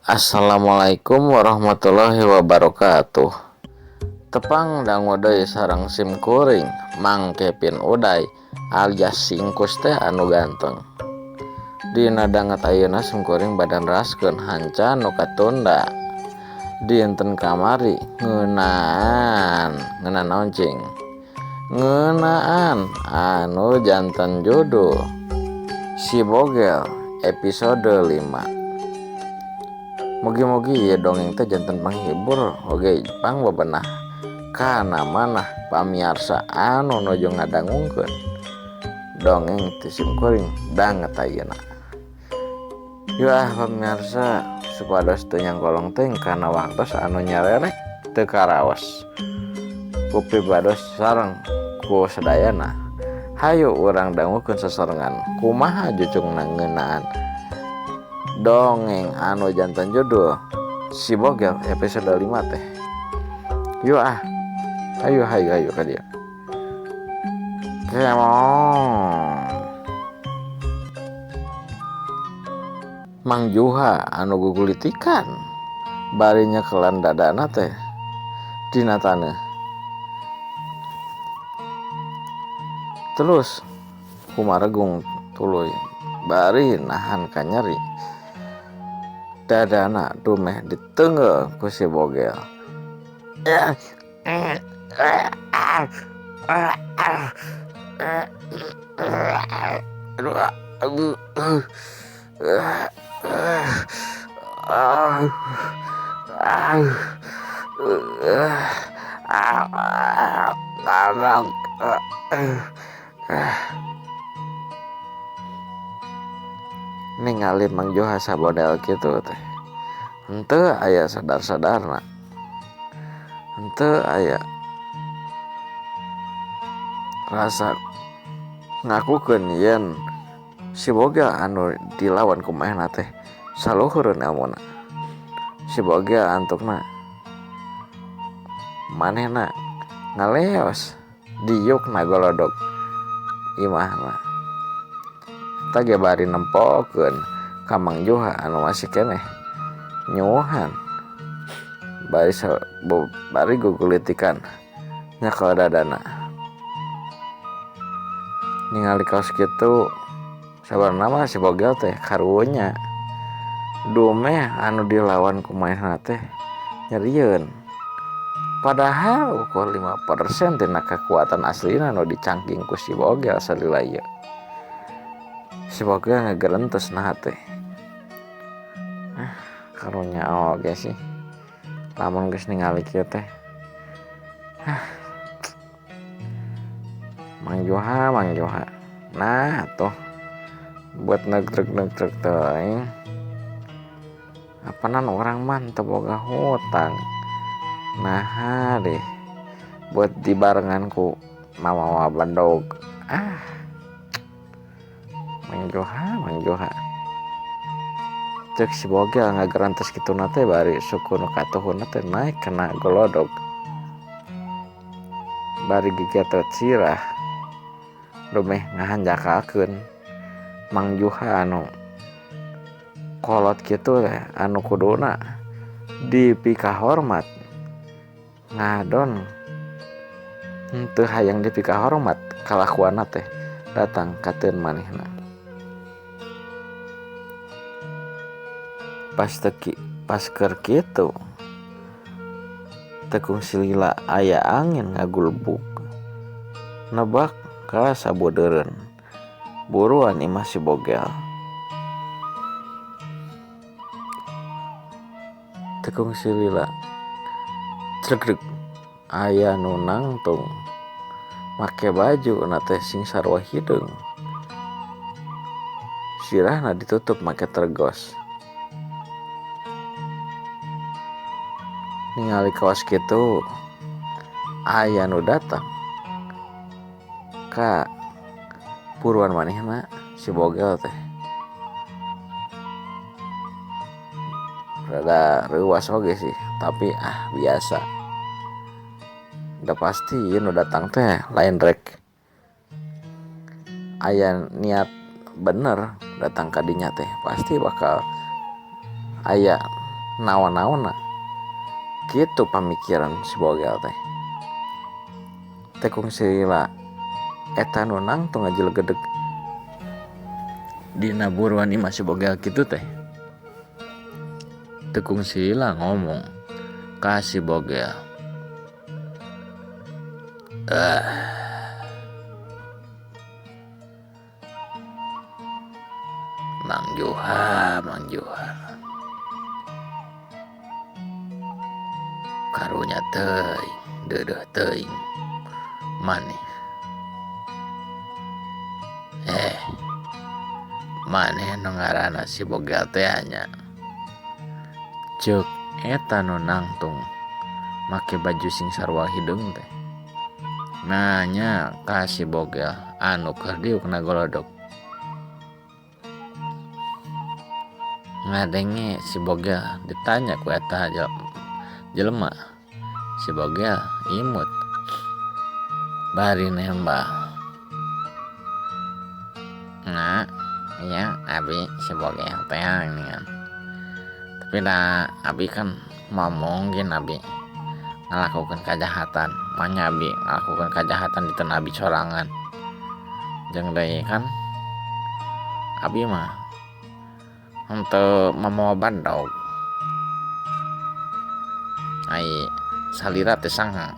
Assalamualaikum warahmatullahi wabarakatuh. Tepang dangu deui sareng sim kuring Mang Kevin Uday alias Singkus teh anu ganteng. Dina danget ayeuna sim kuring badan raskeun hanca nu katunda. Dinten kamari ngeunaan naon cing? Ngeunaan anu janten judul Si Bogel episode 5. Mugi-mugi ya dongeng teh janten panghibur oge pang bebenah kana manah pamiarsa anu nuju ngadangungkeun dongeng ti sim kuring danget ayeuna. Yeuh pamiarsa supados teu nyangkolong teh kana waktos anu nyarerek teu karaos ku pibados sareng ku sadayana. Hayu urang dangukeun sesorengan kumaha jucungna ngeunaan dongeng anu jantan judul Si Bogel episode 5 teh. Yuk hayu ka dia. Kemong Mang Juha anu gugulitikan bari nyekelan dadana teh dina taneuh. Terus kumaregung tuluy bari nahan ka nyeri. Dadana dumeh diteungeul ku Si Bogel. Ningali Mang Joha sabodel kitu teh henteu aya sadar-sadarna, henteu aya rasa ngakukeun yen Si Bogel anu dilawan kumaha teh saluhureun ilmuna. Si Bogel antukna manehna ngaleos diukna golodog imahna. Eta ge bari nempokeun ka Mang Joha anu masih keneh nyuhan bari gugulitikan nyekel dadana. Ningali kaos kitu sabarna mah Si Bogel teh karunya dumeh anu dilawan kumaha teh nyerieun. Padahal ukur 5% tina kekuatan aslina anu dicangking ku Si Bogel salila ieu. Si Bogel ngagerentes naha teh. Karunya oge sih. Lamun geus ningali kieu teh. Mang Joha. Nah, tuh buat negreg teuing. Apanan orang man teu boga hutang. Nah, deh. Buat dibarengan ku mamawa bandog. Mang Joha. Cek Si Bogel ngagerantes kituna teh bari suku nu katuhuna teh naik kena golodog. Bari gigetet sirah. Dumeh ngahanjakakeun Mang Joha anu kolot kitu teh anu kuduna dipika hormat. Ngadon henteu hayang dipika hormat kalakuanna teh datang kateun manehna. Pas keur kitu teu kungsi lila aya angin ngagulbuk nebak ka sabudeureun buruan imah Si Bogel. Teu kungsi lila cregdeg aya nu nangtung make baju na teh sing sarua hideung. Sirahna ditutup make tergos. Ningali kaos kitu aya nu datang ka buruan manehna Si Bogel teh. Rada reuwas oge sih, tapi biasa. Udah pasti nu datang teh lain rek aya niat bener datang ka dinya teh pasti bakal aya naon-naonna kitu pamikiran si Bogel teh. Tekung sila eta nu nangtung ngajelegedeg dina buruan imah si Bogel kitu teh. Tekung sila ngomong ka si Bogel, Mang Juha karunya teuing deudeuh teuing maneh maneh nu ngaranna si Bogel teh nya ceuk eta nu nangtung make baju sing sarua hidung teh nanya ka si Bogel anu keur diuk nagolodok. Ngadenge si Bogel ditanya ku eta jelema. Si Bogel imut bari nembah, nah iya abi si Bogel teh ningan. Tapi dah abi kan mungkin abi ngelakukan kejahatan, manya abi ngelakukan kejahatan di tanah abi sorangan. Jeung deui kan abi mah henteu mamawa bandog. Ai salira teh sangha.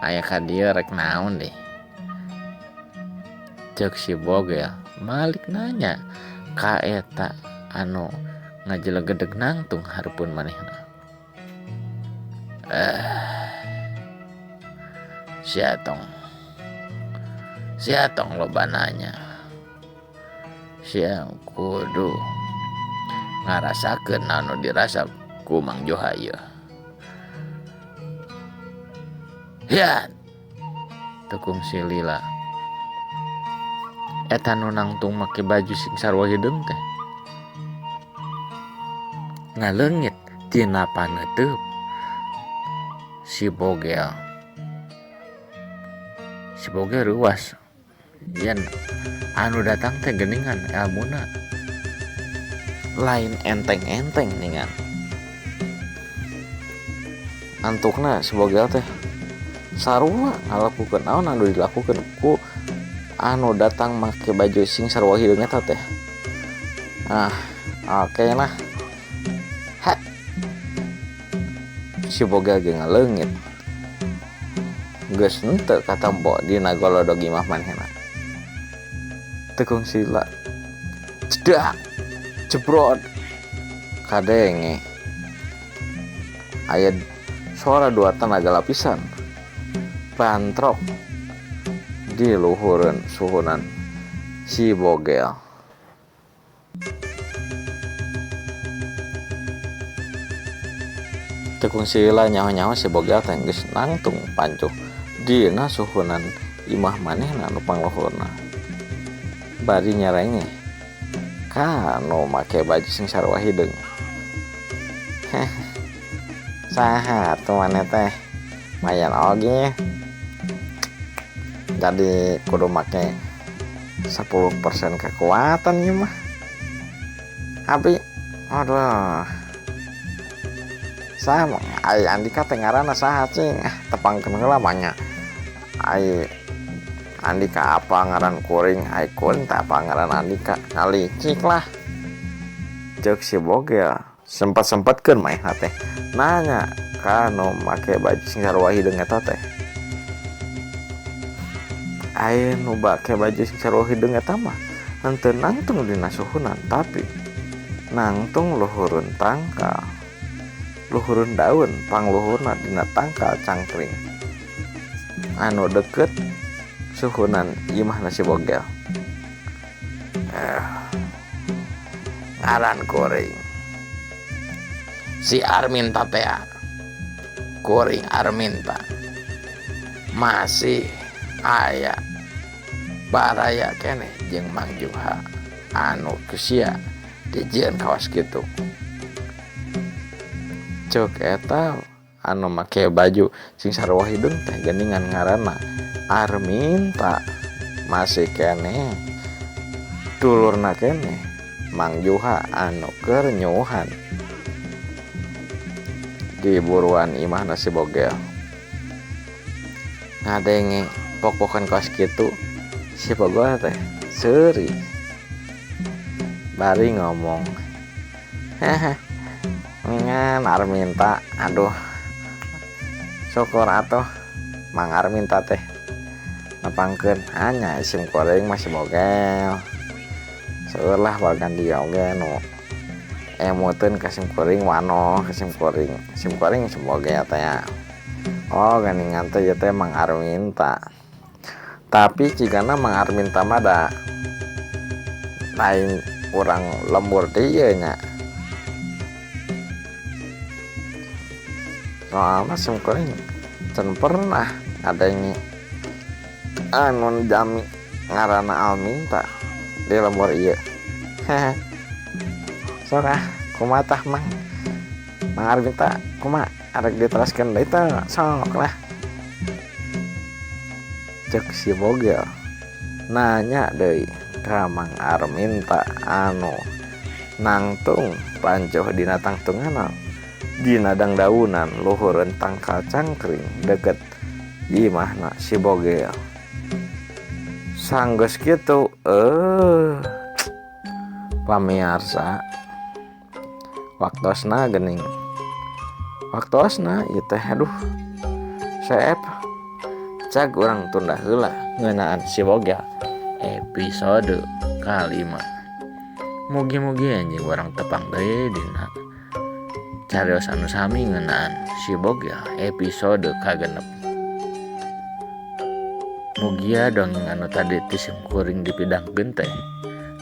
Aya ka dieu rek naon deh. Ceuk si Bogel malik nanya ka eta anu ngajelegedeg nangtung hareupeun manehna. Siatong loba nanya. Sia kudu ngarasakeun anu dirasa ku Mang Juha ieu. Ya, tekung si Lila. Eta nu nangtung make baju sing sarua hideung teh ngaleungit tina paneuteub si Bogel. Si Bogel ruas. Yen anu datang teh geuningan elmuna lain enteng-enteng ningan. Antukna si Bogel teh sarua ngalakukeun naon anu dilakukeun ku anu datang make baju sing sarua hideung eta teh. Oke lah. Si Bogel ge ngaleungit. Geus henteu katampo dina golodog imah manehna. Tekung sila cedak jebrot kadenge aya suara dua tenaga lapisan bantrok di luhureun suhunan si Bogel. Tekung sila nyaho-nyaho si Bogel teh geus nangtung pancuh dina suhunan imah manehna nu pangluhurna. Bari nyarenge ka nu make baju sing sarua hideung. Saha atuh maneh teh mayan oge. Jadi kudu make 10% kekuatan ieu mah. Abi aduh. Saha ai Andika teh ngaranna saha cing? Tepangkeun heula manya. Ai Andika apa ngaran kuring, ai kuring tak apa ngaran Andika. Ngalicik lah. Ceuk si Bogel sempat-sempatkeun maehna teh nanya ka nu make baju sing sarua hideung eta teh. Ai nu make baju sing sarua hideung eta mah henteu nangtung dina suhunan tapi nangtung luhureun tangkal. Luhureun daun pangluhurna dina tangkal cangkring. Anu deket suhunan imahna si Bogel. Ngaran kuring si Arminta teh. Kuring Arminta masih aya baraya keneh jeung Mang Juha anu kesia dijieun kawas kitu. Ceuk eta anu make baju sing sarua hideung teh geuningan ngaranna Arminta. Masih keneh dulurna keneh Mang Juha anu keur nyuhan di buruan imah nasi bogel ngadenge pok-pokan kos gitu. Si Bogor teh seuri bari ngomong, hehe mingan Arminta, aduh syukur atuh Mang Arminta teh nepangkeun hanya sim kuring masih bogel seueur lah bagan dia oge nu emuteun ka sim kuring wano ka sim kuring sim bogel teh ya. Oh geningan teh ieu teh Mang Arminta. Tapi cigana Mang Arminta mah da lain urang lembur dieu nya. Soalna sim kuring can pernah adanya anu jami ngaranna Alminta di lembur ieu. Hehe. Sok kumaha tah Mang Arminta kumaha arek diteraskeun deui teh sok lah. Cek si bogel nanya deui ka Mang Arminta anu nangtung pancoh dina tangtungan dina dangdaunan luhureun tangkal cangkring deket imahna si bogel. Sanggeus kitu pamirsa waktosna geuning waktosna ieu teh aduh seep cag urang tunda heula ngeunaan si bogel episode kalima. Mugi-mugi anjing urang tepang deui dina carios anu sami ngeunaan si bogel episode kagenep. Mugia dongeng anu tadi ti sim kuring dipidangkeun teh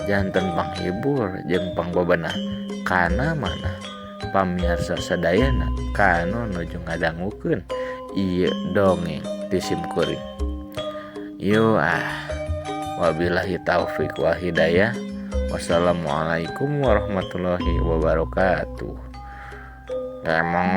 janten panghibur jeung pangbebenah kana mana pamirsa sadayana kanu nuju ngadangukeun ieu dongeng ti sim kuring. Wabillahi taufik wa hidayah. Wassalamualaikum warahmatullahi wabarakatuh. Emang